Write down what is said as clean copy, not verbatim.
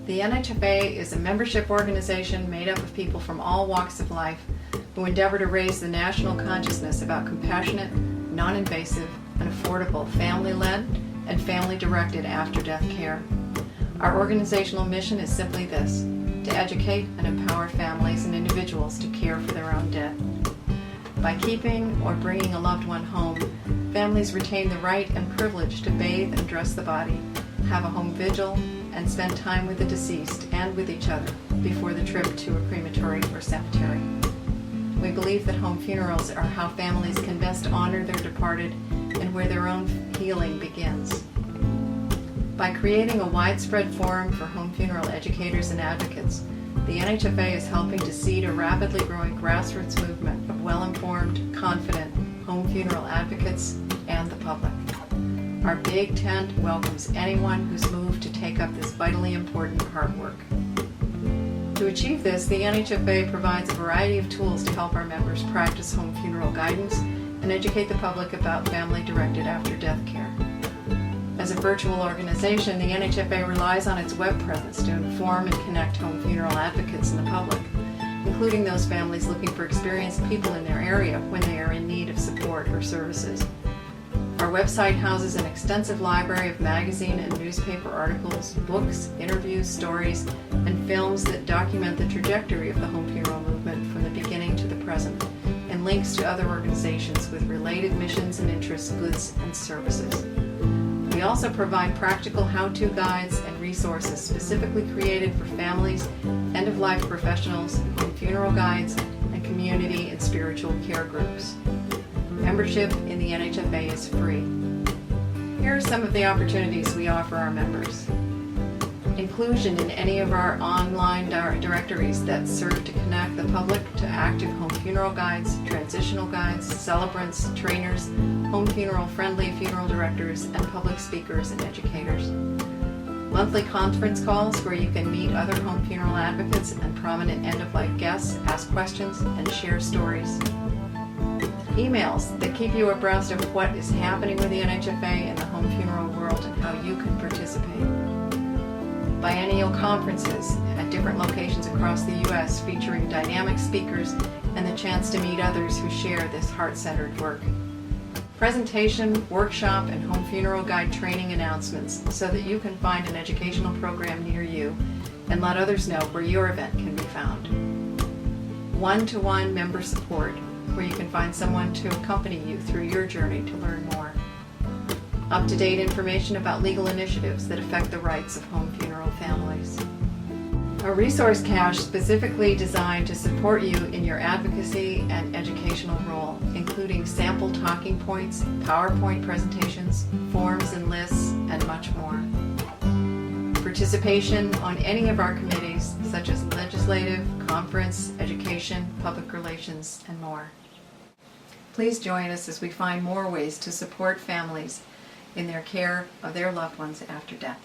The NHFA is a membership organization made up of people from all walks of life who endeavor to raise the national consciousness about compassionate, non-invasive, and affordable family-led and family-directed after-death care. Our organizational mission is simply this: to educate and empower families and individuals to care for their own dead. By keeping or bringing a loved one home, families retain the right and privilege to bathe and dress the body, have a home vigil, and spend time with the deceased and with each other before the trip to a crematory or cemetery. We believe that home funerals are how families can best honor their departed and where their own healing begins. By creating a widespread forum for home funeral educators and advocates, the NHFA is helping to seed a rapidly growing grassroots movement of well-informed, confident home funeral advocates and the public. Our big tent welcomes anyone who's moved to take up this vitally important hard work. To achieve this, the NHFA provides a variety of tools to help our members practice home funeral guidance and educate the public about family-directed after-death care. As a virtual organization, the NHFA relies on its web presence to inform and connect home funeral advocates and the public, including those families looking for experienced people in their area when they are in need of support or services. Our website houses an extensive library of magazine and newspaper articles, books, interviews, stories, and films that document the trajectory of the home funeral movement from the beginning to the present, and links to other organizations with related missions and interests, goods, and services. We also provide practical how-to guides and resources specifically created for families, end-of-life professionals, and funeral guides, and community and spiritual care groups. Membership in the NHFA is free. Here are some of the opportunities we offer our members. Inclusion in any of our online directories that serve to connect the public to active home funeral guides, transitional guides, celebrants, trainers, home funeral-friendly funeral directors, and public speakers and educators. Monthly conference calls where you can meet other home funeral advocates and prominent end-of-life guests, ask questions, and share stories. Emails that keep you abreast of what is happening with the NHFA and the home funeral world and how you can participate. Biennial conferences at different locations across the U.S. featuring dynamic speakers and the chance to meet others who share this heart-centered work. Presentation, workshop, and home funeral guide training announcements so that you can find an educational program near you and let others know where your event can be found. One-to-one member support, where you can find someone to accompany you through your journey to learn more. Up-to-date information about legal initiatives that affect the rights of home funeral families. A resource cache specifically designed to support you in your advocacy and educational role, including sample talking points, PowerPoint presentations, forms and lists, and much more. Participation on any of our committees, such as legislative, conference, education, public relations, and more. Please join us as we find more ways to support families in their care of their loved ones after death.